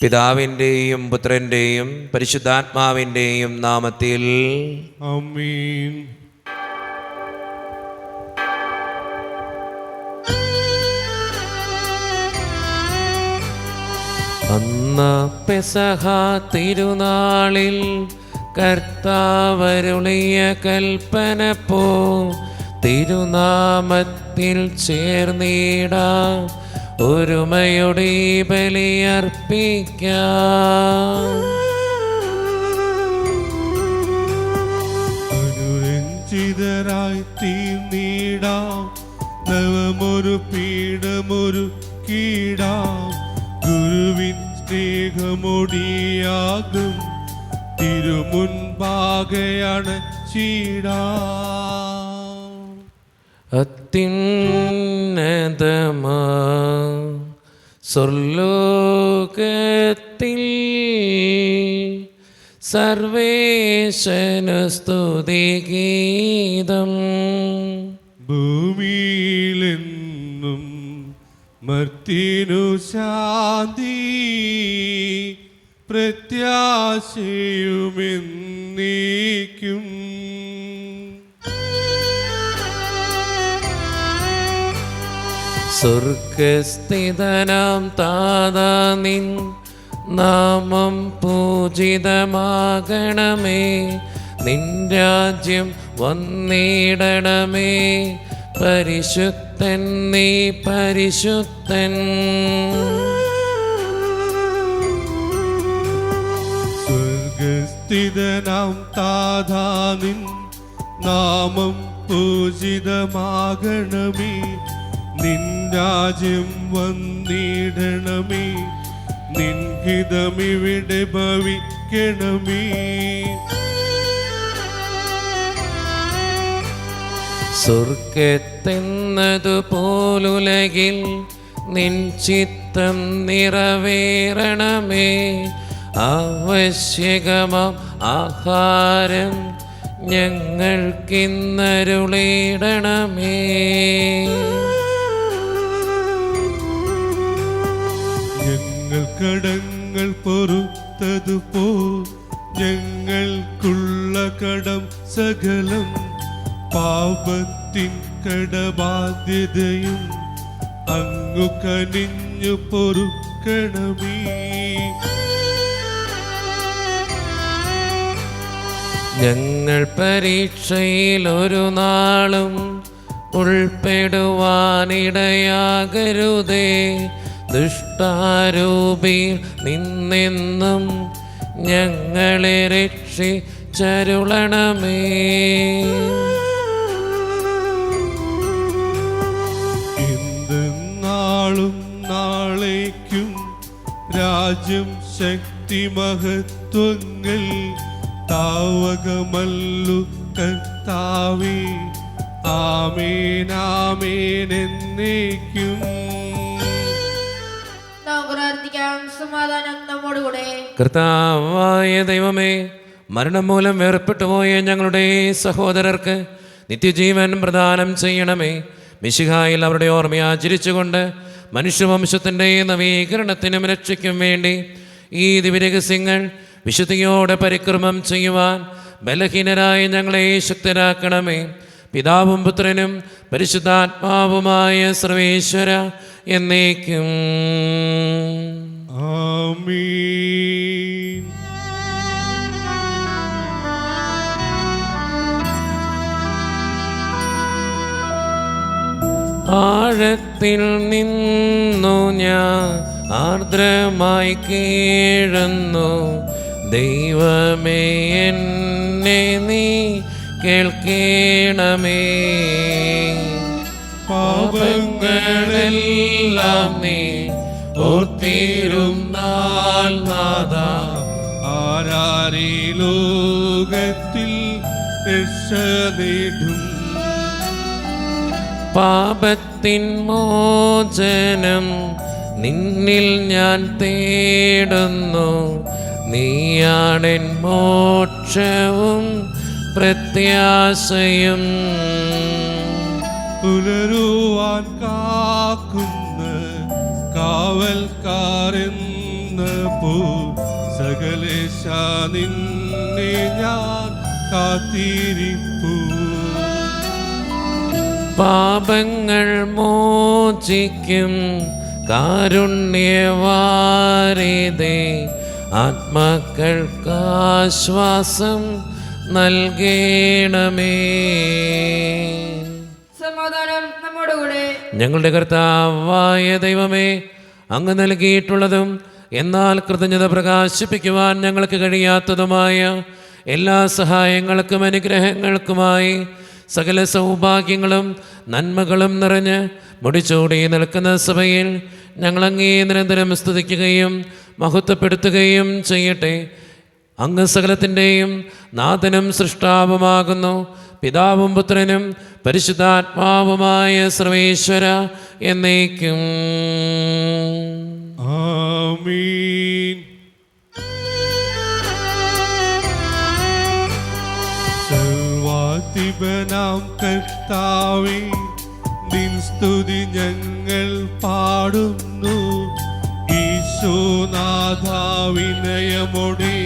പിതാവിൻ്റെയും പുത്രൻ്റെയും പരിശുദ്ധാത്മാവിൻ്റെയും നാമത്തിൽ ആമേൻ. അന്ന് പെസഹ തിരുനാളിൽ കർത്താവരുളിയ കൽപ്പന പോ തിരുനാമത്തിൽ ചേർന്നിടാം ഒരുമയുടെ ബലിയർപ്പിക്കാം. അനുരഞ്ജിതരായി തീർന്നിടാം നവമൊരു പീഠമൊരു കീടാം ഗുരുവിൻ സ്നേഹമൊടിയാകും തിരുമുൻപാകയാണ് ചീടാം. അത്യുന്നതമാ സ്വർലോകത്തിൽ സർവേശനു സ്തുതിഗീതം. ഭൂമിയിലെന്നും മർത്തിനു ശാന്തി പ്രത്യാശയുമെന്നേക്കും. സ്വർഗസ്ഥിതനാം താതാ നിൻ നാമം പൂജിതമാകണമേ. നിൻ രാജ്യം വന്നിടണമേ. പരിശുദ്ധൻ നീ പരിശുദ്ധൻ. സ്വർഗസ്ഥിതനാം താതാ നിൻ നാമം പൂജിതമാകണമേ. നിൻ രാജ്യം വന്നിടണമേ. നിൻ ഹിതമിവിടെ ഭവിക്കണമേ. സ്വർഗത്തെന്നതുപോലുലകിൽ നിൻ ചിത്തം നിറവേറണമേ. ആവശ്യകമാം ആഹാരം ഞങ്ങൾക്കിന്നരുളിടണമേ. ഞങ്ങൾ കടങ്ങൾ പൊറുത്തതുപോ ഞങ്ങൾക്കുള്ള കടം സകലം പാപത്തിൻ കടബാധ്യതയും അങ്ങു കനിഞ്ഞു പൊറുക്കണമേ. ഞങ്ങൾ പരീക്ഷയിൽ ഒരു നാളും ഉൾപ്പെടുവാനിടയാകരുതേ. ദുഷ്ടാരൂപിയിൽ നിന്നെന്നും ഞങ്ങളെ രക്ഷിച്ചരുളണമേ. എന്തെന്നാളും നാളേക്കും രാജ്യം ശക്തി മഹത്വങ്ങൾ താവകമല്ലു കർത്താവേ. ആമേൻ ആമേൻ എന്നേക്കും. സമാധാനം നമ്മോടുകൂടെ. കർത്താവായ ദൈവമേ, മരണം മൂലം വേർപെട്ടുപോയ ഞങ്ങളുടെ സഹോദരർക്ക് നിത്യജീവൻ പ്രദാനം ചെയ്യണമേ. മിശിഹായിൽ അവരുടെ ഓർമ്മ ആചരിച്ചുകൊണ്ട് മനുഷ്യവംശത്തിൻ്റെ നവീകരണത്തിനും രക്ഷയ്ക്കും വേണ്ടി ഈ ദിവ്യരഹസ്യങ്ങൾ വിശുദ്ധിയോടെ പരിക്രമം ചെയ്യുവാൻ ബലഹീനരായ ഞങ്ങളെ ശക്തരാക്കണമേ. പിതാവും പുത്രനും പരിശുദ്ധാത്മാവുമായ സർവേശ്വര എന്നേക്കും ആമേൻ. ആഴത്തിൽ നിന്നു ഞാൻ ആർദ്രമായി കേഴുന്നു. ദൈവമേ, എന്നെ നീ കേൾക്കണമേ. പാപങ്ങളെല്ലാം നീ ഓർത്തിരുന്നാൽ നാഥാ, ആരാരീ ലോകത്തിൽ രക്ഷ നേടും. പാപത്തിൻ മോചനം നിന്നിൽ ഞാൻ തേടുന്നു. നീയാണെൻ മോക്ഷവും പ്രത്യാശയും. പുലരുവാൻ കാക്കുന്ന കാവൽക്കാരെന്ന പോ സകലേശ നിന്നെ ഞാൻ കാത്തിരിപ്പൂ. പാപങ്ങൾ മോചിക്കും കാരുണ്യവാരിതേ, ആത്മാക്കൾക്കാശ്വാസം നൽകണമേ. സമാധാനം നമ്മോടുകൂടെ. ഞങ്ങളുടെ കർത്താവായ ദൈവമേ, അങ്ങ് നൽകിയിട്ടുള്ളതും എന്നാൽ കൃതജ്ഞത പ്രകാശിപ്പിക്കുവാൻ ഞങ്ങൾക്ക് കഴിയാത്തതുമായ എല്ലാ സഹായങ്ങൾക്കും അനുഗ്രഹങ്ങൾക്കുമായി സകല സൗഭാഗ്യങ്ങളും നന്മകളും നിറഞ്ഞ് മുടിച്ചൂടി നിൽക്കുന്ന സഭയിൽ ഞങ്ങളങ്ങേ നിരന്തരം സ്തുതിക്കുകയും മഹത്വപ്പെടുത്തുകയും ചെയ്യട്ടെ. അങ്ങ് സകലത്തിൻ്റെയും നാഥനും സൃഷ്ടാവുമാകുന്നു. പിതാവും പുത്രനും പരിശുദ്ധാത്മാവുമായ സർവേശ്വര എന്നേക്കും ആമീൻ. സർവാധിപനാം കർത്താവേ, നിൻ സ്തുതി ഞങ്ങൾ പാടുന്നു. ഈശോനാഥ വിനയമോടെ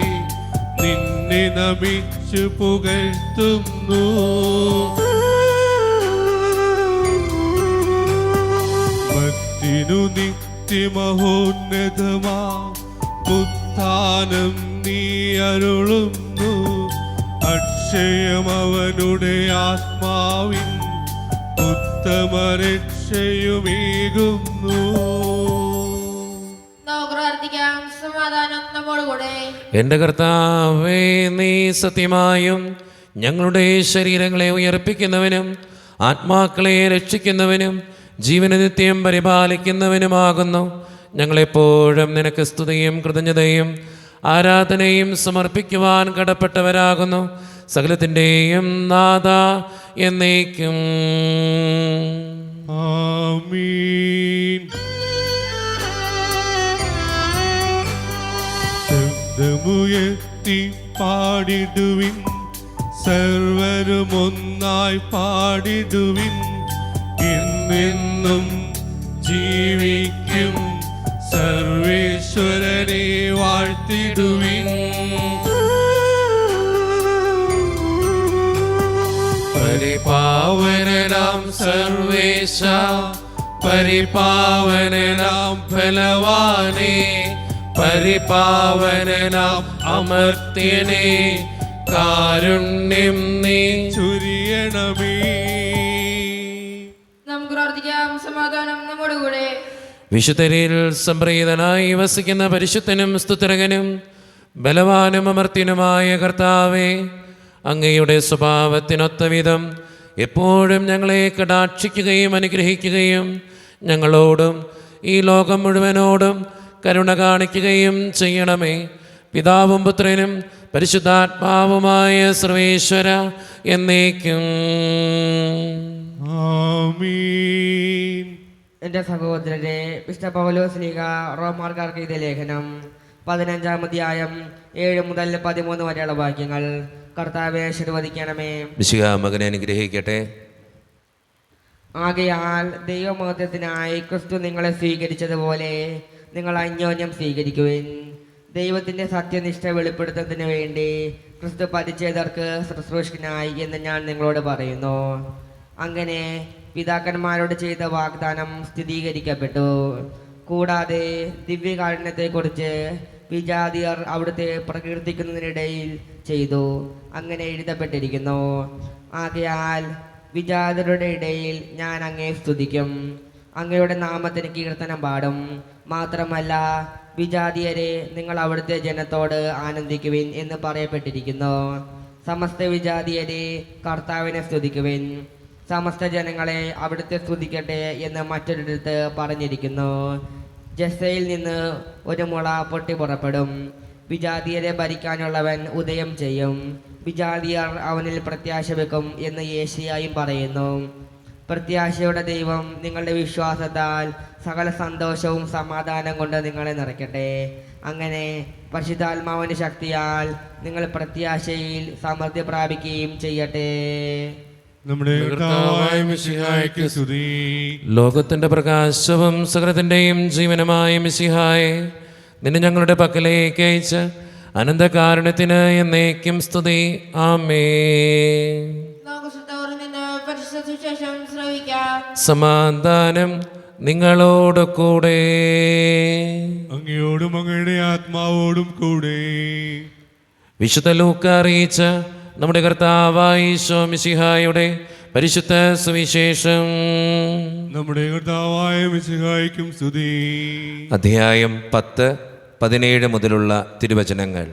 നിന്നെ നമിച്ചു പുകഴ്ത്തുന്നു. മത്തിനു നിത്യമഹോന്നതമാ ഉത്ഥാനം നീ അരുളുന്നു. അക്ഷയമവനുടെ ആത്മാവിൻ ഉത്തമ രക്ഷയുമേകുന്നു. നമുക്ക് പ്രാർത്ഥിക്കാം. സമാധാനം നമ്മോടുകൂടെ. എൻ്റെ കർത്താവേ, നീ സത്യമായും ഞങ്ങളുടെ ശരീരങ്ങളെ ഉയർപ്പിക്കുന്നവനും ആത്മാക്കളെ രക്ഷിക്കുന്നവനും ജീവനെ നിത്യം പരിപാലിക്കുന്നവനുമാകുന്നു. ഞങ്ങളെപ്പോഴും നിനക്ക് സ്തുതിയും കൃതജ്ഞതയും ആരാധനയും സമർപ്പിക്കുവാൻ കടപ്പെട്ടവരാകുന്നു. സകലത്തിൻ്റെയും നാഥ എന്നേക്കും ആമീൻ. ശബ്ദമുയർത്തി പാടിടുവിൻ, സർവരും ഒന്നായി പാടിടുവിൻ. എന്നെന്നും ജീവിക്കും സർവേശ്വരനെ വാഴ്ത്തിടുവിൻ. പരിപാവനനാം സർവേശ, പരിപാവനനാം ബലവാനേ, പരിപാവനനാം അമർത്യനേ, കാരുണ്യം നീ ചൊരിയണമേ. നമുക്ക് പ്രാർത്ഥിക്കാം. സമാധാനം നമ്മോടുകൂടെ. വിശുദ്ധരിൽ സംപ്രീതനായി വസിക്കുന്ന പരിശുദ്ധനും സ്തുതിരകനും ബലവാനും അമർത്യനുമായ കർത്താവേ, അങ്ങയുടെ സ്വഭാവത്തിനൊത്ത വിധം എപ്പോഴും ഞങ്ങളെ കടാക്ഷിക്കുകയും അനുഗ്രഹിക്കുകയും ഞങ്ങളോടും ഈ ലോകം മുഴുവനോടും കരുണ കാണിക്കുകയും ചെയ്യണമേ. പിതാവും പുത്രനും പരിശുദ്ധാത്മാവുമായ സർവേശ്വര എന്നേക്കും ആമീൻ. എൻ്റെ സഹോദരരെ, വിശുദ്ധ പൗലോസ്ലീഹ റോമാർക്കാർക്ക് എഴുതിയ ലേഖനം 15-ാം അധ്യായം 7 മുതൽ 13 വരെയുള്ള വാക്യങ്ങൾ. കർത്താവെ ആശീർവദിക്കണമേ. മിശിഹ മകനെ അനുഗ്രഹിക്കട്ടെ. ആകയാൽ ദൈവമഹത്വത്തിനായി ക്രിസ്തു നിങ്ങളെ സ്വീകരിച്ചതുപോലെ നിങ്ങൾ അന്യോന്യം സ്വീകരിക്കുവിൻ. ദൈവത്തിൻ്റെ സത്യനിഷ്ഠ വെളിപ്പെടുത്തുന്നതിന് വേണ്ടി ക്രിസ്തു പരിച്ഛേദർക്ക് ശുശ്രൂഷകനായി എന്ന് ഞാൻ നിങ്ങളോട് പറയുന്നു. അങ്ങനെ പിതാക്കന്മാരോട് ചെയ്ത വാഗ്ദാനം സ്ഥിരീകരിക്കപ്പെട്ടു. കൂടാതെ ദിവ്യകാരുണ്യത്തെക്കുറിച്ച് വിജാതിയർ അവിടുത്തെ പ്രകീർത്തിക്കുന്നതിനിടയിൽ ചെയ്തു. അങ്ങനെ എഴുതപ്പെട്ടിരിക്കുന്നു. ആകയാൽ വിജാതിയരുടെ ഇടയിൽ ഞാൻ അങ്ങയെ സ്തുതിക്കും, അങ്ങയുടെ നാമത്തിന് കീർത്തനം പാടും. മാത്രമല്ല, വിജാതിയരെ നിങ്ങൾ അവിടുത്തെ ജനത്തോട് ആനന്ദിക്കുവിൻ എന്ന് പറയപ്പെട്ടിരിക്കുന്നു. സമസ്ത വിജാതിയരെ കർത്താവിനെ സ്തുതിക്കുവിൻ, സമസ്ത ജനങ്ങളെ അവിടുത്തെ സ്തുതിക്കട്ടെ എന്ന് മറ്റൊരിടത്ത് പറഞ്ഞിരിക്കുന്നു. ജസ്സയിൽ നിന്ന് ഒരു മുള പൊട്ടി പുറപ്പെടും, വിജാതിയരെ ഭരിക്കാനുള്ളവൻ ഉദയം ചെയ്യും, വിജാതിയർ അവനിൽ പ്രത്യാശ വെക്കും എന്ന് യേശയ്യായും പറയുന്നു. പ്രത്യാശയുടെ ദൈവം നിങ്ങളുടെ വിശ്വാസത്താൽ സകല സന്തോഷവും സമാധാനം കൊണ്ട് നിങ്ങളെ നിറയ്ക്കട്ടെ. അങ്ങനെ പരിശുദ്ധാത്മാവിൻ്റെ ശക്തിയാൽ നിങ്ങൾ പ്രത്യാശയിൽ സമൃദ്ധി പ്രാപിക്കുകയും ചെയ്യട്ടെ. നമ്മുടെ കർത്താവായ മിശിഹായ്ക്ക് സ്തുതി. ലോകത്തിൻ്റെ പ്രകാശവും സകലത്തിൻ്റെയും ജീവനുമായ മിശിഹായെ, നിന്നെ ഞങ്ങളുടെ പക്കലേക്ക് അയച്ച് അനന്തകാരുണ്യത്തിന് എന്നേക്കും സ്തുതി. ആമേൻ. നമുക്ക് ശ്രദ്ധയോടെ നിന്ന് പരിശുദ്ധ സുവിശേഷം ശ്രവിക്കാം. സമാധാനം നിങ്ങളോട് കൂടെ. അങ്ങയോടും അങ്ങയുടെ ആത്മാവോടും കൂടെ. വിശുദ്ധ ലൂക്ക അറിയിച്ച നമ്മുടെ കർത്താവായ ഈശോ മിശിഹായുടെ പരിശുദ്ധ സുവിശേഷം. നമ്മുടെ കർത്താവായ മിശിഹായ്ക്കും സ്തുതി. അധ്യായം 10-17 മുതലുള്ള തിരുവചനങ്ങൾ.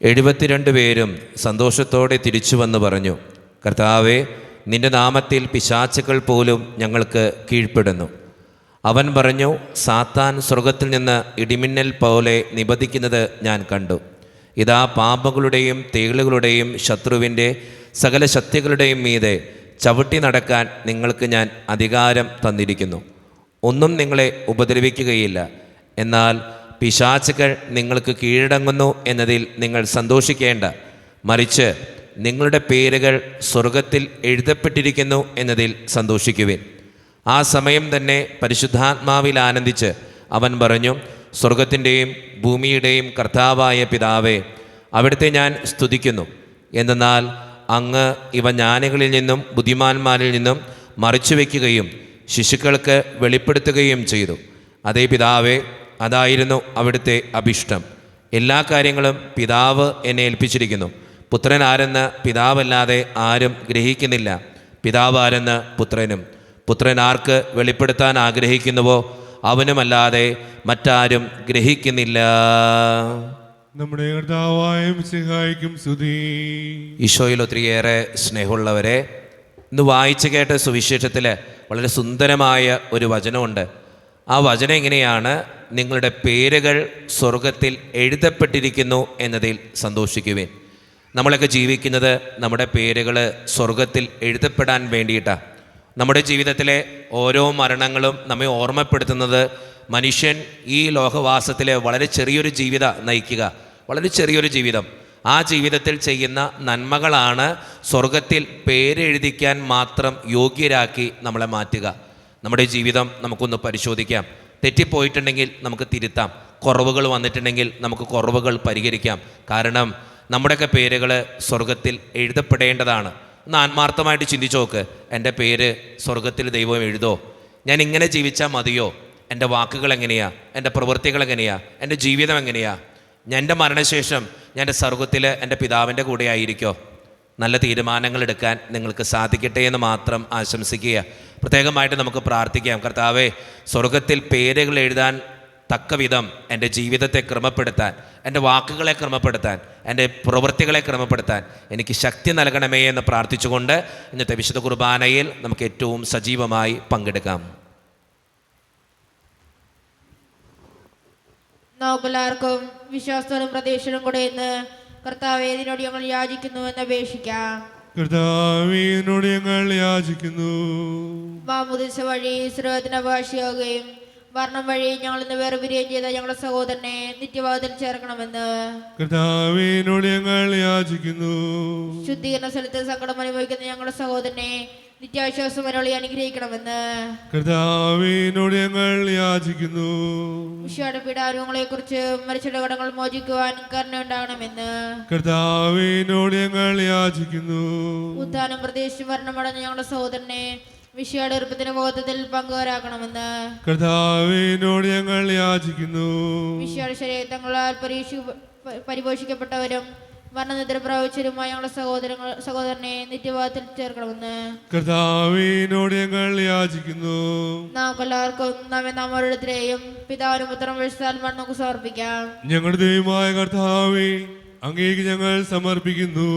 72 പേരും സന്തോഷത്തോടെ തിരിച്ചു വന്ന് പറഞ്ഞു, കർത്താവേ, നിന്റെ നാമത്തിൽ പിശാചുക്കൾ പോലും ഞങ്ങൾക്ക് കീഴ്പ്പെടുന്നു. അവൻ പറഞ്ഞു, സാത്താൻ സ്വർഗത്തിൽ നിന്ന് ഇടിമിന്നൽ പോലെ നിബദിക്കുന്നത് ഞാൻ കണ്ടു. ഇതാ, പാമ്പുകളുടെയും തേളുകളുടെയും ശത്രുവിൻ്റെ സകല ശക്തികളുടെയും മീതെ ചവിട്ടി നടക്കാൻ നിങ്ങൾക്ക് ഞാൻ അധികാരം തന്നിരിക്കുന്നു. ഒന്നും നിങ്ങളെ ഉപദ്രവിക്കുകയില്ല. എന്നാൽ പിശാചുക്കൾ നിങ്ങൾക്ക് കീഴടങ്ങുന്നു എന്നതിൽ നിങ്ങൾ സന്തോഷിക്കേണ്ട, മറിച്ച് നിങ്ങളുടെ പേരുകൾ സ്വർഗത്തിൽ എഴുതപ്പെട്ടിരിക്കുന്നു എന്നതിൽ സന്തോഷിക്കുവിൻ. ആ സമയം തന്നെ പരിശുദ്ധാത്മാവിൽ ആനന്ദിച്ച് അവൻ പറഞ്ഞു, സ്വർഗത്തിൻ്റെയും ഭൂമിയുടെയും കർത്താവായ പിതാവേ, അവിടുത്തെ ഞാൻ സ്തുതിക്കുന്നു. എന്തെന്നാൽ അങ്ങ് ഇവ ജ്ഞാനികളിൽ നിന്നും ബുദ്ധിമാന്മാരിൽ നിന്നും മറിച്ചു വയ്ക്കുകയും ശിശുക്കൾക്ക് വെളിപ്പെടുത്തുകയും ചെയ്തു. അതേ പിതാവേ, അതായിരുന്നു അവിടുത്തെ അഭിഷ്ടം. എല്ലാ കാര്യങ്ങളും പിതാവ് എന്നെ ഏൽപ്പിച്ചിരിക്കുന്നു. പുത്രൻ ആരെന്ന് പിതാവല്ലാതെ ആരും ഗ്രഹിക്കുന്നില്ല, പിതാവ് ആരെന്ന് പുത്രനും. പുത്രൻ ആർക്ക് വെളിപ്പെടുത്താൻ ആഗ്രഹിക്കുന്നുവോ അവനുമല്ലാതെ മറ്റാരും ഗ്രഹിക്കുന്നില്ല. നമ്മുടെ കർത്താവായ മിശിഹായ്ക്കും സ്തുതി. ഈശോയിൽ ഒത്തിരിയേറെ സ്നേഹമുള്ളവരെ, ഇന്ന് വായിച്ചു കേട്ട സുവിശേഷത്തിൽ വളരെ സുന്ദരമായ ഒരു വചനമുണ്ട്. ആ വചനം ഇങ്ങനെയാണ്: നിങ്ങളുടെ പേരുകൾ സ്വർഗത്തിൽ എഴുതപ്പെട്ടിരിക്കുന്നു എന്നതിൽ സന്തോഷിക്കുവിൻ. നമ്മളൊക്കെ ജീവിക്കുന്നത് നമ്മുടെ പേരുകൾ സ്വർഗത്തിൽ എഴുതപ്പെടാൻ വേണ്ടിയിട്ടാണ്. നമ്മുടെ ജീവിതത്തിലെ ഓരോ മരണങ്ങളും നമ്മെ ഓർമ്മപ്പെടുത്തുന്നത് മനുഷ്യൻ ഈ ലോകവാസത്തിൽ വളരെ ചെറിയൊരു ജീവിതം നയിക്കുക, വളരെ ചെറിയൊരു ജീവിതം. ആ ജീവിതത്തിൽ ചെയ്യുന്ന നന്മകളാണ് സ്വർഗത്തിൽ പേരെഴുതിക്കാൻ മാത്രം യോഗ്യരാക്കി നമ്മളെ മാറ്റുക. നമ്മുടെ ജീവിതം നമുക്കൊന്ന് പരിശോധിക്കാം. തെറ്റിപ്പോയിട്ടുണ്ടെങ്കിൽ നമുക്ക് തിരുത്താം. കുറവുകൾ വന്നിട്ടുണ്ടെങ്കിൽ നമുക്ക് കുറവുകൾ പരിഹരിക്കാം. കാരണം നമ്മുടെയൊക്കെ പേരുകൾ സ്വർഗത്തിൽ എഴുതപ്പെടേണ്ടതാണ്. ഒന്ന് ആത്മാർത്ഥമായിട്ട് ചിന്തിച്ചു നോക്ക്. എൻ്റെ പേര് സ്വർഗത്തിൽ ദൈവം എഴുതോ? ഞാൻ ഇങ്ങനെ ജീവിച്ചാൽ മതിയോ? എൻ്റെ വാക്കുകൾ എങ്ങനെയാ? എൻ്റെ പ്രവൃത്തികൾ എങ്ങനെയാ? എൻ്റെ ജീവിതം എങ്ങനെയാ? എൻ്റെ മരണശേഷം ഞാൻ എൻ്റെ സ്വർഗത്തിൽ എൻ്റെ പിതാവിൻ്റെ കൂടെ ആയിരിക്കോ? നല്ല തീരുമാനങ്ങൾ എടുക്കാൻ നിങ്ങൾക്ക് സാധിക്കട്ടെ എന്ന് മാത്രം ആശംസിക്കുക. പ്രത്യേകമായിട്ട് നമുക്ക് പ്രാർത്ഥിക്കാം. കർത്താവേ, സ്വർഗത്തിൽ പേരുകൾ എഴുതാൻ തക്ക വിധം എൻ്റെ ജീവിതത്തെ ക്രമപ്പെടുത്താൻ, എൻ്റെ വാക്കുകളെ ക്രമപ്പെടുത്താൻ, എൻ്റെ പ്രവൃത്തികളെ ക്രമപ്പെടുത്താൻ എനിക്ക് ശക്തി നൽകണമേ എന്ന് പ്രാർത്ഥിച്ചുകൊണ്ട് ഇന്നത്തെ വിശുദ്ധ കുർബാനയിൽ നമുക്ക് ഏറ്റവും സജീവമായി പങ്കെടുക്കാം. നമുക്കെല്ലാവർക്കും വിശ്വാസത്തോടും പ്രതീക്ഷയോടും കൂടെ ഇന്ന് കർത്താവേ, ഇതിനോട് ഞങ്ങൾ യാചിക്കുന്നു എന്ന് അപേക്ഷിക്കാം. കർത്താവേ, എന്നോട് ഞങ്ങൾ യാചിക്കുന്നു. മാമോദീസ വഴി സ്രോതത്തിന് അവകാശിയാവുകയും വർണ്ണം വഴി ഞങ്ങൾ ഇന്ന് വേർപിരിയുകയും ചെയ്ത ഞങ്ങളുടെ സഹോദരനെ നിത്യവാദത്തിൽ ചേർക്കണമെന്ന് കർത്താവേ, എന്നോട് ഞങ്ങൾ യാചിക്കുന്നു. ശുദ്ധീകരണ സ്ഥലത്ത് സങ്കടം അനുഭവിക്കുന്ന ഞങ്ങളുടെ സഹോദരനെ നിത്യാശ്വാസം വരളി അനുഗ്രഹിക്കണമെന്ന് കർത്താവേ, എന്നോട് ഞങ്ങൾ യാചിക്കുന്നു. വിഷയുടെ പീഡാരോഗങ്ങളെ കുറിച്ച് മരിച്ചയുടെ കടങ്ങൾ മോചിക്കുവാൻ കരുണയുണ്ടാകണമെന്ന് കർത്താവേ, എന്നോട് ഞങ്ങൾ യാചിക്കുന്നു. ഉദ്ധാനം പ്രദേശം മരണമടഞ്ഞ ഞങ്ങളുടെ സഹോദരനെ വിഷയുടെ എളുപ്പത്തിന്റെ ബോധത്തിൽ പങ്കുവരാക്കണമെന്ന് കർത്താവേ, എന്നോട് ഞങ്ങൾ യാചിക്കുന്നു. വിഷയുടെ ശരീരങ്ങളാൽ പരിപോഷിക്കപ്പെട്ടവരും വർണ്ണനിദ്ര പ്രാപിച്ചവരുമായ ഞങ്ങളുടെ സഹോദരനെ നിത്യവാദത്തിൽ ചേർക്കണമെന്ന് കർത്താവേ, എന്നോട് ഞങ്ങൾ യാചിക്കുന്നു. നമുക്കെല്ലാവർക്കും നാം ഓരോരുത്തരെയും പിതാവിനും പുത്രനും പരിശുദ്ധാത്മാവിനും നമുക്ക് സമർപ്പിക്കാം. ഞങ്ങളുടെ ദൈവമായ കർത്താവേ, അങ്ങേക്ക് ഞങ്ങൾ സമർപ്പിക്കുന്നു.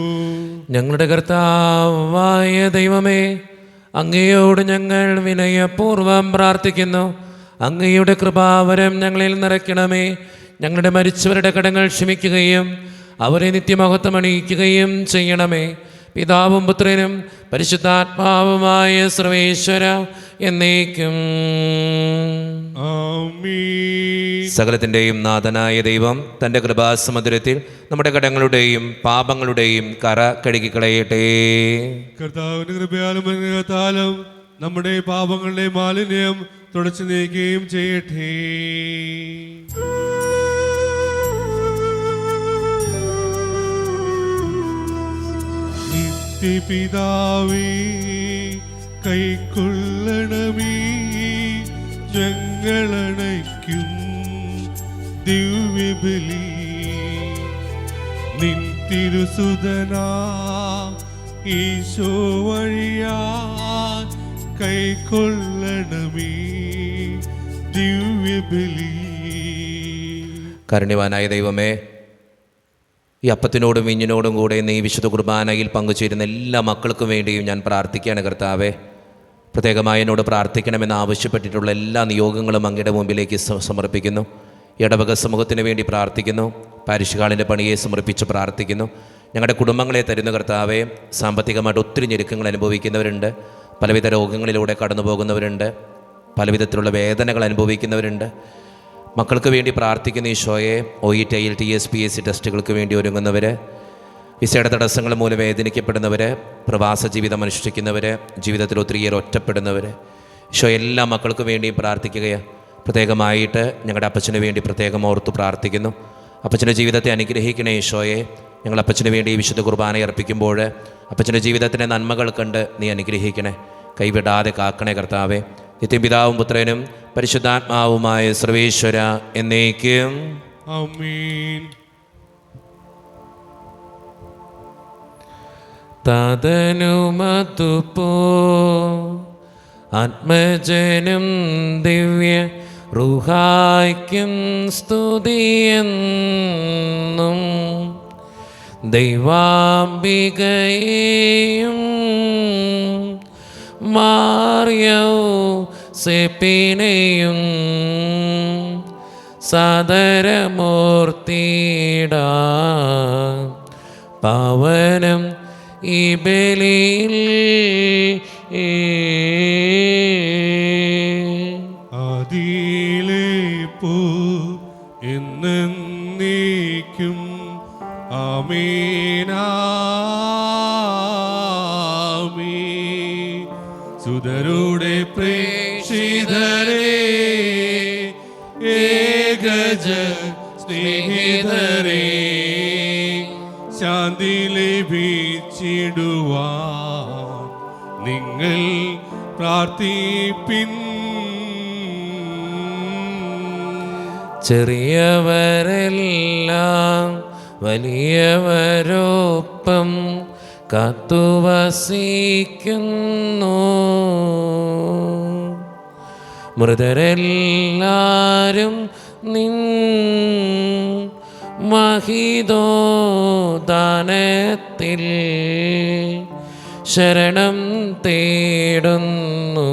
ഞങ്ങളുടെ കർത്താവായ ദൈവമേ, അങ്ങയോട് ഞങ്ങൾ വിനയപൂർവ്വം പ്രാർത്ഥിക്കുന്നു. അങ്ങയുടെ കൃപാവരം ഞങ്ങളിൽ നിറയ്ക്കണമേ. ഞങ്ങളുടെ മരിച്ചവരുടെ കടങ്ങൾ ക്ഷമിക്കുകയും അവരെ നിത്യമഹത്വം അണിയിക്കുകയും ചെയ്യണമേ. പിതാവും പുത്രനും പരിശുദ്ധാത്മാവുമായ സർവേശ്വര എന്നേക്കും ആമീൻ. സകലത്തിൻ്റെയും നാഥനായ ദൈവം തൻ്റെ കൃപാസമുദ്രത്തിൽ നമ്മുടെ കടങ്ങളുടെയും പാപങ്ങളുടെയും കറ കഴുകിക്കളയട്ടെ. കർത്താവിന്റെ കൃപയാലും അനുഗ്രഹത്താലും നമ്മുടെ പാപങ്ങളുടെ മാലിന്യം തുടച്ചു നീക്കുകയും ചെയ്യട്ടെ. നിത്യപിതാവേ കൈക്കൊള്ളണമേ ഞങ്ങളണയ്ക്കും ദിവ്യബലി. നിൻ തിരുസുതനാ ഈശോ വഴിയാ കൈക്കൊള്ളണമേ ദിവ്യബലി. കാരുണ്യവാനായ ദൈവമേ, ഈ അപ്പത്തിനോടും വീഞ്ഞിനോടും കൂടെ ഇന്ന് ഈ വിശുദ്ധ കുർബാനയിൽ പങ്കുചേരുന്ന എല്ലാ മക്കൾക്കും വേണ്ടിയും ഞാൻ പ്രാർത്ഥിക്കുകയാണ് കർത്താവേ. പ്രത്യേകമായി എന്നോട് പ്രാർത്ഥിക്കണമെന്ന് ആവശ്യപ്പെട്ടിട്ടുള്ള എല്ലാ നിയോഗങ്ങളും അങ്ങയുടെ മുമ്പിലേക്ക് സമർപ്പിക്കുന്നു. ഇടവക സമൂഹത്തിന് വേണ്ടി പ്രാർത്ഥിക്കുന്നു. പാരിഷ് ഹാളിൻ്റെ പണിയെ സമർപ്പിച്ച് പ്രാർത്ഥിക്കുന്നു. ഞങ്ങളുടെ കുടുംബങ്ങളെ തരുന്ന കർത്താവേ, സാമ്പത്തികമായിട്ട് ഒത്തിരി ഞെരുക്കങ്ങൾ അനുഭവിക്കുന്നവരുണ്ട്, പലവിധ രോഗങ്ങളിലൂടെ കടന്നു പോകുന്നവരുണ്ട്, പലവിധത്തിലുള്ള വേദനകൾ അനുഭവിക്കുന്നവരുണ്ട്. മക്കൾക്ക് വേണ്ടി പ്രാർത്ഥിക്കുന്ന ഈശോയെ, OET IELTS PSC ടെസ്റ്റുകൾക്ക് വേണ്ടി ഒരുങ്ങുന്നവർ, വിസയുടെ തടസ്സങ്ങൾ മൂലം വേദനിക്കപ്പെടുന്നവർ, പ്രവാസ ജീവിതം അനുഷ്ഠിക്കുന്നവർ, ജീവിതത്തിൽ ഒത്തിരിയേറെ ഒറ്റപ്പെടുന്നവർ, ഈശോ എല്ലാ മക്കൾക്ക് വേണ്ടിയും പ്രാർത്ഥിക്കുകയാണ്. പ്രത്യേകമായിട്ട് ഞങ്ങളുടെ അപ്പച്ചന് വേണ്ടി പ്രത്യേകം ഓർത്ത് പ്രാർത്ഥിക്കുന്നു. അപ്പച്ചൻ്റെ ജീവിതത്തെ അനുഗ്രഹിക്കണേ ഈശോയെ. ഞങ്ങൾ അപ്പച്ചന് വേണ്ടി ഈ വിശുദ്ധ കുർബാന അർപ്പിക്കുമ്പോൾ അപ്പച്ചൻ്റെ ജീവിതത്തിൻ്റെ നന്മകൾ കണ്ട് നീ അനുഗ്രഹിക്കണേ, കൈവിടാതെ കാക്കണേ കർത്താവേ. നിത്യപിതാവും പുത്രനും പരിശുദ്ധാത്മാവുമായ സർവേശ്വര എന്നേക്കും ആമേൻ. തദനുമതുപോ ആത്മജനം ദിവ്യ റുഹായ്ക്കും സ്തുതിയെന്നും ദൈവാംബികയെയും മാർയൗസേപ്പിനെയും സദരമൂർത്തിടാ പവനം ഈ ബലിയിൽ ആദിയിലെ പോ എന്നേക്കും ആമേൻ. സുതരുടെ പ്രേക്ഷിതരേ, ഏകജ സ്നേഹിതരേ, ശാന്തി ലഭിച്ചിടുവാൻ നിങ്ങൾ പ്രാർത്ഥിപ്പിൻ. ചെറിയവരെല്ലാം വലിയവരൊപ്പം കാത്തുവസിക്കുന്നു. മൃതരെല്ലാരും നിൻ മഹിതോദാനത്തിൽ ശരണം തേടുന്നു.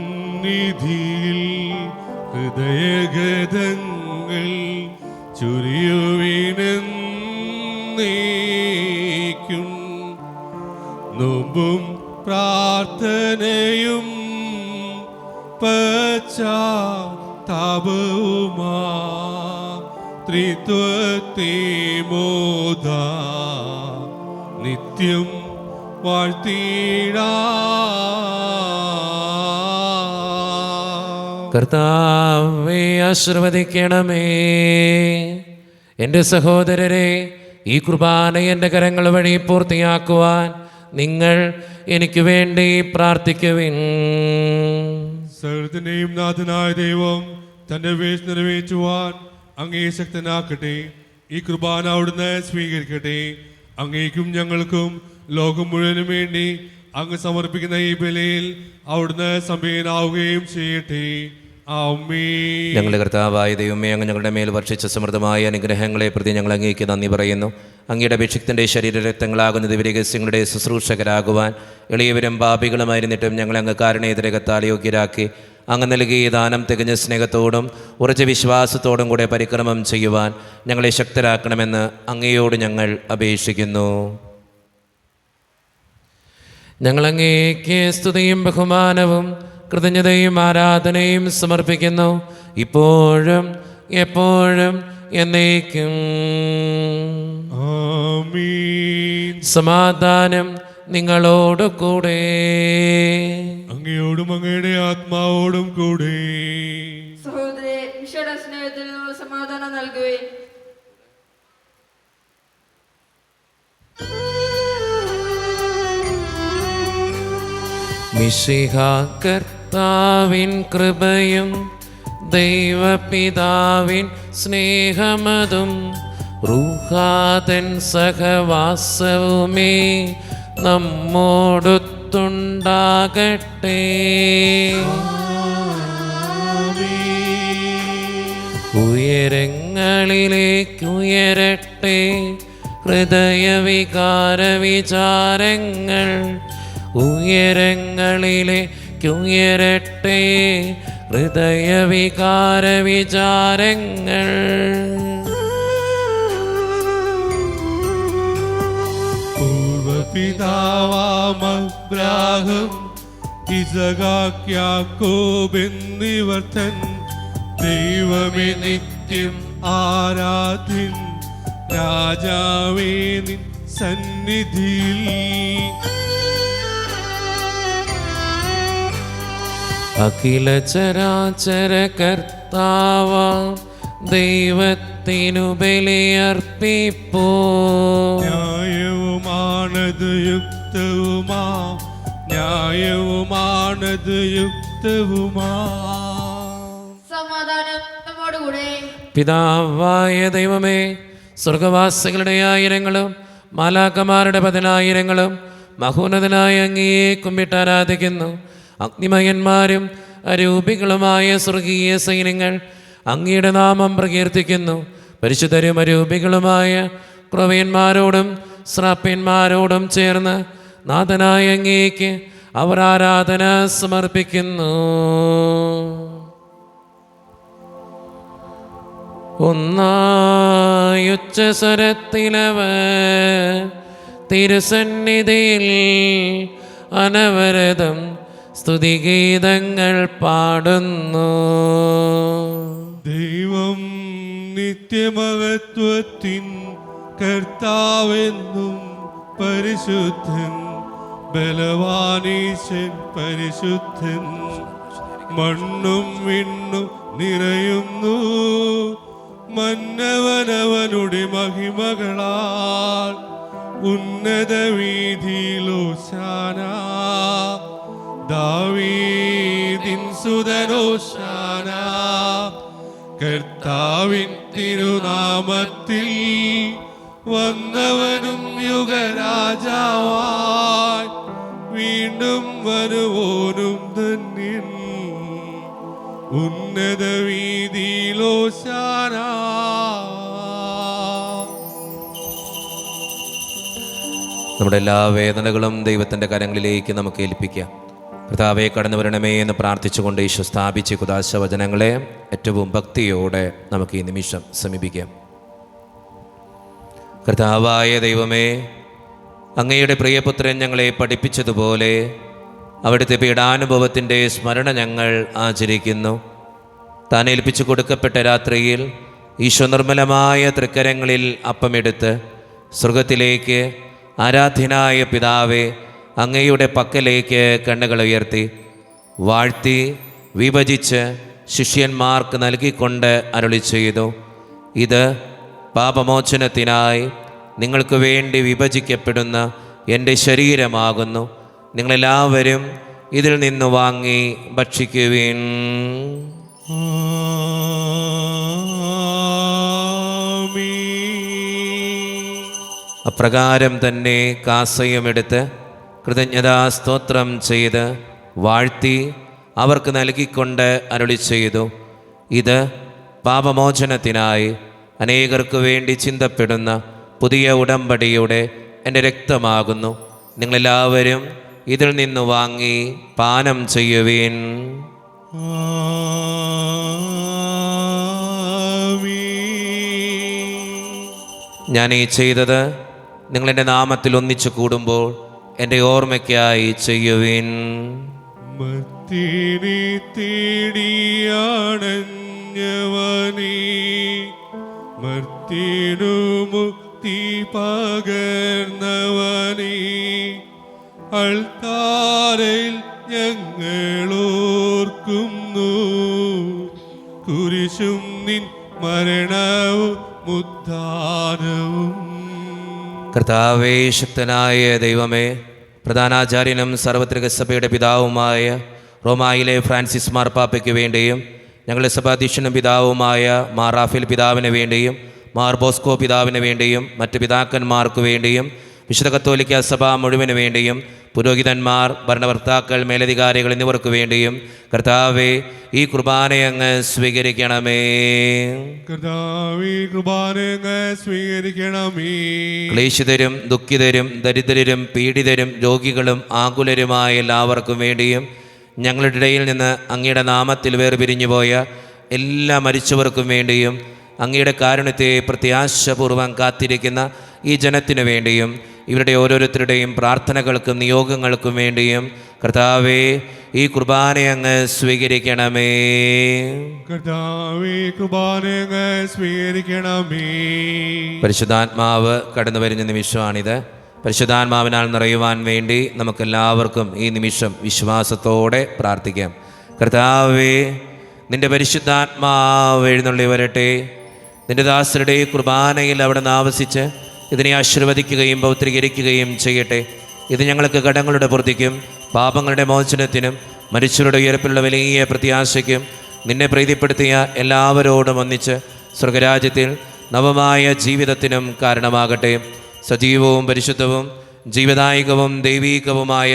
തിരുസന്നിധിയിൽ ഹൃദയഗതങ്ങൾ ചുരിയുവിനെന്നേക്കും. നോമ്പും പ്രാർത്ഥനയും പശ്ചാത്താപവുമാ ത്രിത്വത്തെ മോദ നിത്യം വാഴ്ത്തിടാ. കർത്താവേ ആശീർവദിക്കണമേ. എൻ്റെ സഹോദരരെ, ഈ കുർബാന എൻ്റെ കരങ്ങൾ വഴി പൂർത്തിയാക്കുവാൻ നിങ്ങൾ എനിക്ക് വേണ്ടി പ്രാർത്ഥിക്കുവിൻ. സർവ്വത്തിന്റെയും നാഥനായ ദൈവം തന്റെ വേഷ നിറവേറ്റുവാൻ അങ്ങേ ശക്തനാക്കട്ടെ. ഈ കുർബാന അവിടുന്ന് സ്വീകരിക്കട്ടെ. അങ്ങേക്കും ഞങ്ങൾക്കും ലോകം മുഴുവനും വേണ്ടി അങ്ങ് സമർപ്പിക്കുന്ന ഈ ബലിയിൽ അവിടുന്ന് സംവേദനാവുകയും ചെയ്യട്ടെ. ആമേൻ. ഞങ്ങളുടെ കർത്താവായ ദൈവമേ, അങ്ങ് ഞങ്ങളുടെ മേൽ വർഷിച്ച സമൃദ്ധമായ അനുഗ്രഹങ്ങളെ പ്രതി ഞങ്ങൾ അങ്ങേക്ക് നന്ദി പറയുന്നു. അങ്ങയുടെ അഭിഷിക്തൻ്റെ ശരീരരക്തങ്ങളാകുന്ന ദിവ്യരഹസ്യങ്ങളുടെ ശുശ്രൂഷകരാകുവാൻ എളിയവരും പാപികളുമായിരുന്നിട്ടും ഞങ്ങളെ അങ്ങ് കാരുണ്യതിരകത്താൽ യോഗ്യരാക്കി അങ്ങ് നൽകിയ ദാനം തികഞ്ഞ സ്നേഹത്തോടും ഉറച്ച വിശ്വാസത്തോടും കൂടെ പരിക്രമം ചെയ്യുവാൻ ഞങ്ങളെ ശക്തരാക്കണമെന്ന് അങ്ങയോട് ഞങ്ങൾ അപേക്ഷിക്കുന്നു. ഞങ്ങളങ്ങേക്ക് സ്തുതിയും ബഹുമാനവും കൃതജ്ഞതയും ആരാധനയും സമർപ്പിക്കുന്നു, ഇപ്പോഴും എപ്പോഴും എന്നേക്കും. ആമേൻ. സമാധാനം നിങ്ങളോട് കൂടെ. അങ്ങയോടും അങ്ങയുടെ ആത്മാവോടും കൂടെ. സഹോദരേ, ഈശോയുടെ സ്നേഹത്തിൽ നിങ്ങൾ സമാധാനം നൽകുകയും മിശിഹ കർത്താവിൻ കൃപയും ദൈവപിതാവിൻ സ്നേഹമതും റൂഹാതൻ സഹവാസവുമേ നമ്മോടൊത്തുണ്ടാകട്ടെ. ഉയരങ്ങളിലേക്കുയരട്ടെ ഹൃദയവികാര വിചാരങ്ങൾ, ഉയരങ്ങളിലേക്കുയരട്ടെ ഹൃദയവികാര വിചാരങ്ങൾ. പൂർവപിതാവാം അബ്രാഹം ഇസഹാക്ക് യാക്കോബ് എന്നിവർ തൻ ദൈവമേ നിത്യം ആരാധ്യൻ, രാജാവേ നിൻ സന്നിധിയിൽ അഖില ചരാചര കർത്താവാം ദൈവത്തിനു ബലിയർപ്പിപ്പോ. ന്യായവുമാണത് യുക്തവുമാ, ന്യായവുമാണത് യുക്തവുമാ. സമാധാനം നമ്മോടുകൂടെ. പിതാവായ ദൈവമേ, സ്വർഗവാസികളുടെ ആയിരങ്ങളും മാലാക്കമാരുടെ 10,000ങ്ങളും മഹോന്നതനായ അങ്ങയെ കുമ്പിട്ട് ആരാധിക്കുന്നു. അഗ്നിമയന്മാരും അരൂപികളുമായ സ്വർഗീയ സൈന്യങ്ങൾ അങ്ങയുടെ നാമം പ്രകീർത്തിക്കുന്നു. പരിശുദ്ധരും അരൂപികളുമായ ക്രൊവ്യന്മാരോടും ശ്രാപ്യന്മാരോടും ചേർന്ന് നാഥനായ അങ്ങേക്ക് അവർ ആരാധന സമർപ്പിക്കുന്നു. ഒന്നായുച്ചസ്വരത്തിലവർ തിരുസന്നിധിയിൽ അനവരതം സ്തുതിഗീതങ്ങൾ പാടുന്നു. ദൈവം നിത്യമഹത്വത്തിൻ കർത്താവെന്നും പരിശുദ്ധൻ, ബലവാനീശൻ പരിശുദ്ധൻ. മണ്ണും വിണ്ണും നിറയുന്നു മന്നവനവനുടെ മഹിമകളാൽ. ഉന്നത വീഥിയിലോശാന, ദാവീദിൻ സുതനോശാന. കർത്താവിൻ തിരുനാമത്തിൽ വന്നവനും യുഗരാജാവായി വീണ്ടും വരുവോനും ധന്യൻ. ഉന്നത വീഥിയിലോശാന. നമ്മുടെ എല്ലാ വേദനകളും ദൈവത്തിൻ്റെ കരങ്ങളിലേക്ക് നമുക്ക് ഏൽപ്പിക്കാം. കർത്താവെ കടന്നു വരണമേ എന്ന് പ്രാർത്ഥിച്ചുകൊണ്ട് ഈശോ സ്ഥാപിച്ച കുദാശ വചനങ്ങളെ ഏറ്റവും ഭക്തിയോടെ നമുക്ക് ഈ നിമിഷം സമീപിക്കാം. കർത്താവായ ദൈവമേ, അങ്ങയുടെ പ്രിയപുത്രൻ ഞങ്ങളെ പഠിപ്പിച്ചതുപോലെ അവിടുത്തെ പീഡാനുഭവത്തിൻ്റെ സ്മരണ ഞങ്ങൾ ആചരിക്കുന്നു. താൻ ഏൽപ്പിച്ചു കൊടുക്കപ്പെട്ട രാത്രിയിൽ ഈശോ നിർമ്മലമായ തൃക്കരങ്ങളിൽ അപ്പമെടുത്ത് സ്വർഗത്തിലേക്ക് ആരാധ്യനായ പിതാവേ അങ്ങയുടെ പക്കലേക്ക് കണ്ണുകൾ ഉയർത്തി വാഴ്ത്തി വിഭജിച്ച് ശിഷ്യന്മാർക്ക് നൽകിക്കൊണ്ട് അരുളി ചെയ്തു, ഇത് പാപമോചനത്തിനായി നിങ്ങൾക്ക് വേണ്ടി വിഭജിക്കപ്പെടുന്ന എൻ്റെ ശരീരമാകുന്നു. നിങ്ങളെല്ലാവരും ഇതിൽ നിന്ന് വാങ്ങി ഭക്ഷിക്കുവിൻ. അപ്രകാരം തന്നെ കാസയുമെടുത്ത് കൃതജ്ഞതാ സ്തോത്രം ചെയ്ത് വാഴ്ത്തി അവർക്ക് നൽകിക്കൊണ്ട് അരുളി ചെയ്തു, ഇത് പാപമോചനത്തിനായി അനേകർക്ക് വേണ്ടി ചിന്തപ്പെടുന്ന പുതിയ ഉടമ്പടിയുടെ എൻ്റെ രക്തമാകുന്നു. നിങ്ങളെല്ലാവരും ഇതിൽ നിന്ന് വാങ്ങി പാനം ചെയ്യുവിൻ. ഞാൻ ഈ ചെയ്തത് നിങ്ങളെൻ്റെ നാമത്തിൽ ഒന്നിച്ചു കൂടുമ്പോൾ എൻ്റെ ഓർമ്മയ്ക്കായി ചെയ്യുവിൻ. മത്തിനെ തേടിയാണഞ്ഞവനേ, മർത്തിനു മുക്തി പകർന്നവനേ, അൾത്താരയിൽ ഞങ്ങളോർക്കുന്നു കുരിശും നിൻ മരണവും ഉദ്ധാനവും. കർത്താവേ, ശക്തനായ ദൈവമേ, പ്രധാനാചാര്യനും സർവത്രിക സഭയുടെ പിതാവുമായ റോമായിലെ ഫ്രാൻസിസ് മാർപ്പാപ്പയ്ക്ക് വേണ്ടിയും ഞങ്ങളുടെ സഭാധ്യക്ഷനും പിതാവുമായ മാർ റാഫേൽ പിതാവിന് വേണ്ടിയും മാർ ബോസ്കോ പിതാവിന് വേണ്ടിയും മറ്റ് പിതാക്കന്മാർക്ക് വേണ്ടിയും വിശുദ്ധ കത്തോലിക്ക സഭ മുഴുവന് വേണ്ടിയും പുരോഹിതന്മാർ, ഭരണകർത്താക്കൾ, മേലധികാരികൾ എന്നിവർക്ക് വേണ്ടിയും കർത്താവേ, ഈ കുർബാനയങ്ങ് സ്വീകരിക്കണമേ. കർത്താവേ, കുർബാനയങ്ങ് സ്വീകരിക്കണമേ. ക്ലേശിതരും ദുഃഖിതരും ദരിദ്രരും പീഡിതരും രോഗികളും ആകുലരുമായ എല്ലാവർക്കും വേണ്ടിയും ഞങ്ങളുടെ ഇടയിൽ നിന്ന് അങ്ങയുടെ നാമത്തിൽ വേർപിരിഞ്ഞുപോയ എല്ലാ മരിച്ചവർക്കും വേണ്ടിയും അങ്ങയുടെ കാരുണ്യത്തെ പ്രത്യാശപൂർവ്വം കാത്തിരിക്കുന്ന ഈ ജനത്തിനു വേണ്ടിയും ഇവരുടെ ഓരോരുത്തരുടെയും പ്രാർത്ഥനകൾക്കും നിയോഗങ്ങൾക്കും വേണ്ടിയും കർത്താവേ, ഈ കുർബാനയങ്ങ് സ്വീകരിക്കണമേ. കർത്താവേ, കുർബാനയങ്ങ് സ്വീകരിക്കണമേ. പരിശുദ്ധാത്മാവ് കടന്നു വരുന്ന നിമിഷമാണിത്. പരിശുദ്ധാത്മാവിനാൽ നിറയുവാൻ വേണ്ടി നമുക്കെല്ലാവർക്കും ഈ നിമിഷം വിശ്വാസത്തോടെ പ്രാർത്ഥിക്കാം. കർത്താവേ, നിൻ്റെ പരിശുദ്ധാത്മാവ് എഴുന്നള്ളി വരട്ടെ. നിൻ്റെ ദാസരുടെ കുർബാനയിൽ അവിടെ നിന്ന് ആവസിച്ച് ഇതിനെ ആശീർവദിക്കുകയും പൗത്രീകരിക്കുകയും ചെയ്യട്ടെ. ഇത് ഞങ്ങൾക്ക് കടങ്ങളുടെ പൂർത്തിക്കും പാപങ്ങളുടെ മോചനത്തിനും മരിച്ചവരുടെ ഉയർപ്പിലുള്ള വലിയ പ്രത്യാശയ്ക്കും നിന്നെ പ്രീതിപ്പെടുത്തിയ എല്ലാവരോടും ഒന്നിച്ച് സ്വർഗരാജ്യത്തിൽ നവമായ ജീവിതത്തിനും കാരണമാകട്ടെ. സജീവവും പരിശുദ്ധവും ജീവദായകവും ദൈവീകവുമായ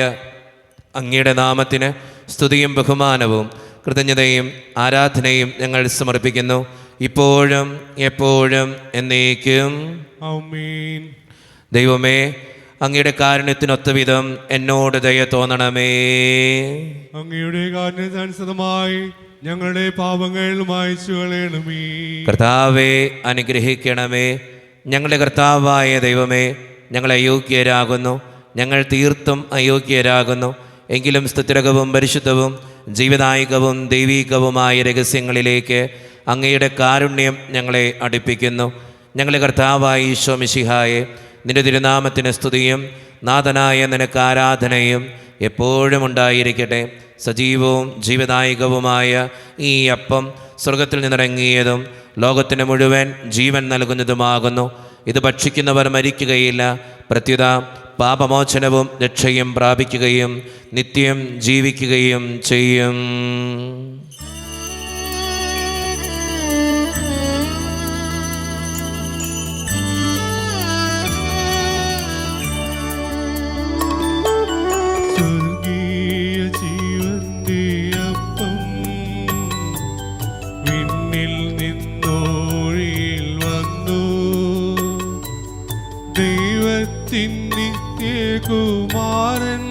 അങ്ങയുടെ നാമത്തിന് സ്തുതിയും ബഹുമാനവും കൃതജ്ഞതയും ആരാധനയും ഞങ്ങൾ സമർപ്പിക്കുന്നു, ഇപ്പോഴും എപ്പോഴും എന്നേക്കും. ആമേൻ. ദൈവമേ, അങ്ങയുടെ കാരുണ്യത്തിനൊത്ത വിധം എന്നോട് ദയ തോന്നണമേ. അങ്ങയുടെ കാരുണ്യത്തിനനുസൃതമായി ഞങ്ങളുടെ പാപങ്ങൾ മായ്ച്ചു കളയണമേ. കർത്താവെ, അനുഗ്രഹിക്കണമേ. ഞങ്ങളുടെ കർത്താവായ ദൈവമേ, ഞങ്ങൾ അയോഗ്യരാകുന്നു, ഞങ്ങൾ തീർത്തും അയോഗ്യരാകുന്നു. എങ്കിലും സ്തുതിരകവും പരിശുദ്ധവും ജീവദായകവും ദൈവീകവുമായ രഹസ്യങ്ങളിലേക്ക് അങ്ങയുടെ കാരുണ്യം ഞങ്ങളെ അടുപ്പിക്കുന്നു. ഞങ്ങളുടെ കർത്താവായ ഈശോ മിശിഹായെ, നിന്റെ തിരുനാമത്തിന് സ്തുതിയും നാഥനായ നിനക്ക് ആരാധനയും എപ്പോഴും ഉണ്ടായിരിക്കട്ടെ. സജീവവും ജീവദായകവുമായ ഈ അപ്പം സ്വർഗത്തിൽ നിന്നിറങ്ങിയതും ലോകത്തിന് മുഴുവൻ ജീവൻ നൽകുന്നതുമാകുന്നു. ഇത് ഭക്ഷിക്കുന്നവർ മരിക്കുകയില്ല, പ്രത്യുത പാപമോചനവും രക്ഷയും പ്രാപിക്കുകയും നിത്യം ജീവിക്കുകയും ചെയ്യും. സ്വർഗീയ ജീവന്റെ അപ്പം വിണ്ണിൽ നിന്നോഴിയിൽ വന്നു, ദൈവത്തിൻ നിത്യകുമാരൻ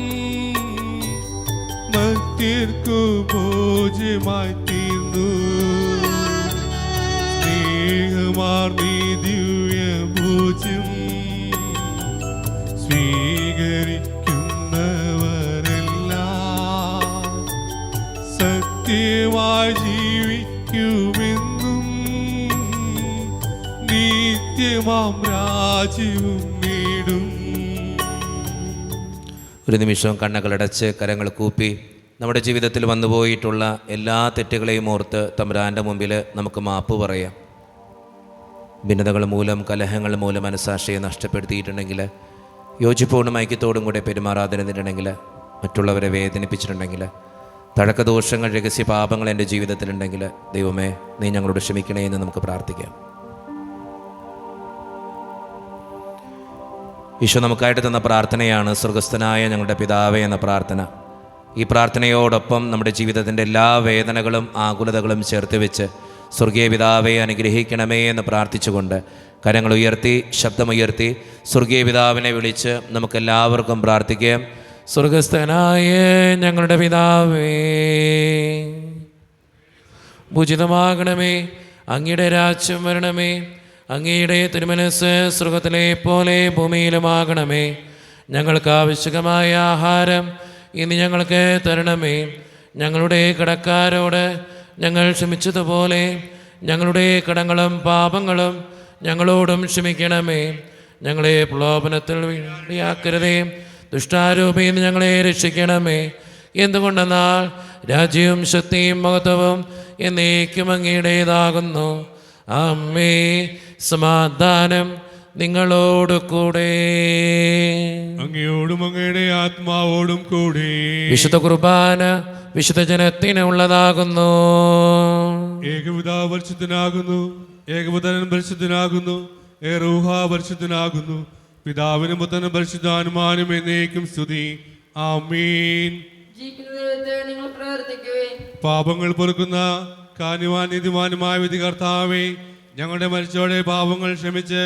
മർത്യർക്കു ഭോജ്യമായി തീർന്നു. സ്നേഹമാർന്നീ ദിവ്യ ഭോജ്യം സ്വീകരിക്കുന്നവരെല്ലാം സത്യമായി ജീവിക്കുമെന്നും നിത്യമാം രാജ്യവും നേടും. ഒരു നിമിഷം കണ്ണുകളടച്ച് കരങ്ങൾ കൂപ്പി നമ്മുടെ ജീവിതത്തിൽ വന്നുപോയിട്ടുള്ള എല്ലാ തെറ്റുകളെയും ഓർത്ത് തമ്പുരാൻ്റെ മുമ്പിൽ നമുക്ക് മാപ്പ് പറയാം. ഭിന്നതകൾ മൂലം, കലഹങ്ങൾ മൂലം മനസ്സാക്ഷിയെ നഷ്ടപ്പെടുത്തിയിട്ടുണ്ടെങ്കിൽ, യോജിപ്പോടും ഐക്യത്തോടും കൂടെ പെരുമാറാതിരുന്നിട്ടുണ്ടെങ്കിൽ, മറ്റുള്ളവരെ വേദനിപ്പിച്ചിട്ടുണ്ടെങ്കിൽ, തഴക്കദോഷങ്ങൾ, രഹസ്യ പാപങ്ങൾ എൻ്റെ ജീവിതത്തിലുണ്ടെങ്കിൽ, ദൈവമേ, നീ ഞങ്ങളോട് ക്ഷമിക്കണേ എന്ന് നമുക്ക് പ്രാർത്ഥിക്കാം. ഈശോ നമുക്കായിട്ട് തന്ന പ്രാർത്ഥനയാണ് സ്വർഗസ്ഥനായ ഞങ്ങളുടെ പിതാവേ എന്ന പ്രാർത്ഥന. ഈ പ്രാർത്ഥനയോടൊപ്പം നമ്മുടെ ജീവിതത്തിൻ്റെ എല്ലാ വേദനകളും ആകുലതകളും ചേർത്ത് വെച്ച് സ്വർഗീയ പിതാവെ അനുഗ്രഹിക്കണമേ എന്ന് പ്രാർത്ഥിച്ചുകൊണ്ട് കരങ്ങൾ ഉയർത്തി, ശബ്ദമുയർത്തി സ്വർഗീയ പിതാവിനെ വിളിച്ച് നമുക്കെല്ലാവർക്കും പ്രാർത്ഥിക്കാം. സ്വർഗസ്ഥനായ ഞങ്ങളുടെ പിതാവേ, പൂജിതമാകണമേ, അങ്ങയുടെ രാജ്യം വരണമേ, അങ്ങയുടെ തിരുമനസ്സ് സ്വർഗത്തിലെ പോലെ ഭൂമിയിലുമാകണമേ. ഞങ്ങൾക്ക് ആവശ്യമായ ആഹാരം ഇനി ഞങ്ങൾക്ക് തരണമേ. ഞങ്ങളുടെ കടക്കാരോട് ഞങ്ങൾ ക്ഷമിച്ചതുപോലെ ഞങ്ങളുടെ കടങ്ങളും പാപങ്ങളും ഞങ്ങളോടും ക്ഷമിക്കണമേ. ഞങ്ങളെ പ്രലോഭനത്തിൽ ഇടയാക്കരുതേ, ദുഷ്ടാരൂപിയിൽ നിന്ന് ഞങ്ങളെ രക്ഷിക്കണമേ. എന്തുകൊണ്ടെന്നാൽ രാജ്യവും ശക്തിയും മഹത്വവും എന്നേക്കും അങ്ങയുടേതാകുന്നു. അമ്മേ, സമാധാനം നിങ്ങളോട് കൂടെ. അങ്ങയോടും അങ്ങയുടെ ആത്മാവോടും കൂടി. വിശുദ്ധ കുർബാന വിശുദ്ധ ജനത്തിന് ഉള്ളതാകുന്നു. ഏകപിതാവ് പരിശുദ്ധനാകുന്നു, ഏകപുത്രൻ പരിശുദ്ധനാകുന്നു, ഏറൂഹ പരിശുദ്ധനാകുന്നു. പിതാവിനും പുത്രനും പരിശുദ്ധാനുമാനും എന്നേക്കും സ്തുതി. ആമീൻ. ജീവിക്കുന്ന ദൈവത്തെ നിങ്ങൾ പ്രവർത്തിക്കുവേൻ. പാപങ്ങൾ പൊറുക്കുന്ന കാന്യവാൻ നീതിമാനുമായ വിധി കർത്താവേ, ഞങ്ങളുടെ മരിച്ചവരുടെ പാപങ്ങൾ ക്ഷമിച്ച്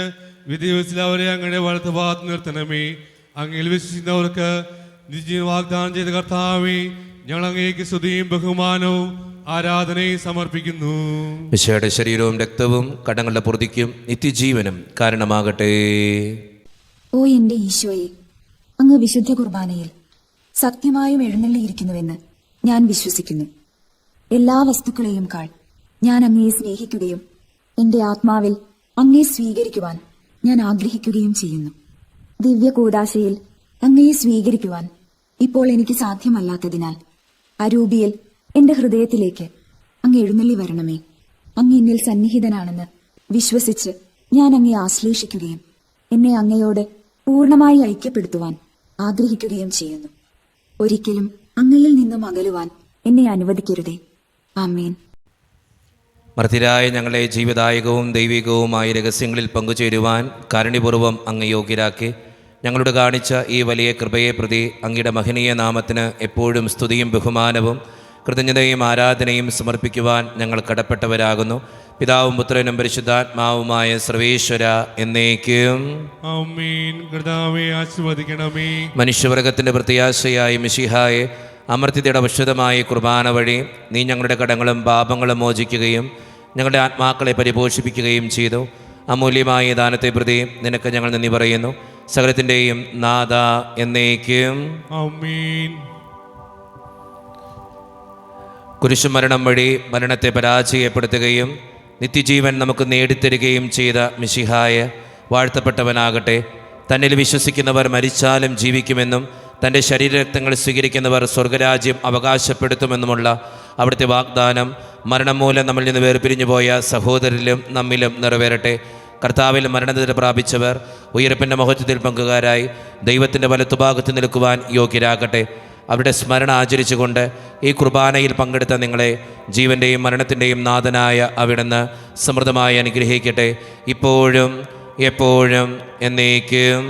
വിധി ദിവസത്തിൽ അവരെ അങ്ങയുടെ വലത്ത് ഭാഗത്ത് നിർത്തണമേ. അങ്ങയിൽ വിശ്വസിക്കുന്നവർക്ക് നിശ്ചയം വാഗ്ദാനം ചെയ്ത കർത്താവേ, ഞങ്ങൾ അങ്ങേക്ക് സ്തുതിയും ബഹുമാനവും ആരാധനയും സമർപ്പിക്കുന്നു. മിശിഹായുടെ ശരീരവും രക്തവും കടങ്ങളുടെ പൊറുതിക്കും നിത്യജീവനും കാരണമാകട്ടെ. ഓ എന്റെ ഈശോയെ, അങ്ങ് വിശുദ്ധ കുർബാനയിൽ സത്യമായും എഴുന്നള്ളിയിരിക്കുന്നുവെന്ന് ഞാൻ വിശ്വസിക്കുന്നു. എല്ലാ വസ്തുക്കളെയും കാൾ ഞാൻ അങ്ങയെ സ്നേഹിക്കുകയും എന്റെ ആത്മാവിൽ അങ്ങയെ സ്വീകരിക്കുവാൻ ഞാൻ ആഗ്രഹിക്കുകയും ചെയ്യുന്നു. ദിവ്യ കൂദാശയിൽ അങ്ങയെ സ്വീകരിക്കുവാൻ ഇപ്പോൾ എനിക്ക് സാധ്യമല്ലാത്തതിനാൽ അരൂപിയിൽ എന്റെ ഹൃദയത്തിലേക്ക് അങ്ങ് എഴുന്നള്ളി വരണമേ. അങ്ങ് എന്നിൽ സന്നിഹിതനാണെന്ന് വിശ്വസിച്ച് ഞാൻ അങ്ങയെ ആശ്ലേഷിക്കുകയും എന്നെ അങ്ങയോട് പൂർണ്ണമായി ഐക്യപ്പെടുത്തുവാൻ ആഗ്രഹിക്കുകയും ചെയ്യുന്നു. ഒരിക്കലും അങ്ങയിൽ നിന്നും അകലുവാൻ എന്നെ അനുവദിക്കരുതേ. ആമേൻ. മർത്യരായ ഞങ്ങളെ ജീവദായകവും ദൈവികവുമായ രഹസ്യങ്ങളിൽ പങ്കുചേരുവാൻ കാരുണ്യപൂർവ്വം അങ്ങ് യോഗ്യരാക്കി ഞങ്ങളോട് കാണിച്ച ഈ വലിയ കൃപയെ പ്രതി അങ്ങയുടെ മഹനീയ നാമത്തിന് എപ്പോഴും സ്തുതിയും ബഹുമാനവും കൃതജ്ഞതയും ആരാധനയും സമർപ്പിക്കുവാൻ ഞങ്ങൾ കടപ്പെട്ടവരാകുന്നു. പിതാവും പുത്രനും പരിശുദ്ധാത്മാവുമായ സർവേശ്വര എന്നേക്കും ആമീൻ. കർത്താവേ ആശീർവദിക്കണമേ. മനുഷ്യവർഗത്തിൻ്റെ പ്രത്യാശയായ മിശിഹായെ, അമർത്യതയുടെ വിശുദ്ധമായ കുർബാന വഴി നീ ഞങ്ങളുടെ കടങ്ങളും പാപങ്ങളും മോചിക്കുകയും ഞങ്ങളുടെ ആത്മാക്കളെ പരിപോഷിപ്പിക്കുകയും ചെയ്തു. അമൂല്യമായ ദാനത്തെ പ്രതി നിനക്ക് ഞങ്ങൾ നന്ദി പറയുന്നു. സകലത്തിൻ്റെയും നാഥ എന്നേക്കും ആമീൻ. കുരിശുമരണം വഴി മരണത്തെ പരാജയപ്പെടുത്തുകയും നിത്യജീവൻ നമുക്ക് നേടിത്തരികയും ചെയ്ത മിശിഹായ വാഴ്ത്തപ്പെട്ടവനാകട്ടെ. തന്നിൽ വിശ്വസിക്കുന്നവർ മരിച്ചാലും ജീവിക്കുമെന്നും തൻ്റെ ശരീരരക്തങ്ങൾ സ്വീകരിക്കുന്നവർ സ്വർഗരാജ്യം അവകാശപ്പെടുത്തുമെന്നുമുള്ള അവിടുത്തെ വാഗ്ദാനം മരണം മൂലം നമ്മിൽ നിന്ന് വേർപിരിഞ്ഞു പോയ സഹോദരരിലും നമ്മിലും നിറവേറട്ടെ. കർത്താവിൽ മരണനിദ്ര പ്രാപിച്ചവർ ഉയർപ്പിൻ്റെ മഹത്വത്തിൽ പങ്കുകാരായി ദൈവത്തിൻ്റെ വലത്തുഭാഗത്ത് നിൽക്കുവാൻ യോഗ്യരാകട്ടെ. അവരുടെ സ്മരണ ആചരിച്ചുകൊണ്ട് ഈ കുർബാനയിൽ പങ്കെടുത്ത നിങ്ങളെ ജീവൻ്റെയും മരണത്തിൻ്റെയും നാഥനായ അവിടുന്ന് സമൃദ്ധമായി അനുഗ്രഹിക്കട്ടെ, ഇപ്പോഴും എപ്പോഴും എന്നേക്കും.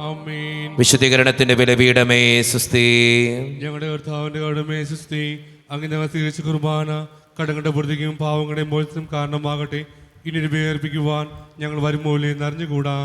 ആമീൻ. വിശുദ്ധീകരണത്തിൻ്റെ ബലിപീഠമേ സുസ്തി. ഞങ്ങളുടെ കർത്താവിന്റെ കടമേ സുസ്തി. അങ്ങ് ഞങ്ങൾ സ്വീകരിച്ച കുർബാന കടങ്ങളുടെ പൊറുതിക്കും പാവങ്ങളുടെയും മോചനത്തിനും കാരണമാകട്ടെ. ഇനി വേർപ്പിക്കുവാൻ ഞങ്ങൾ വരുമോലെ നിറഞ്ഞുകൂടാ.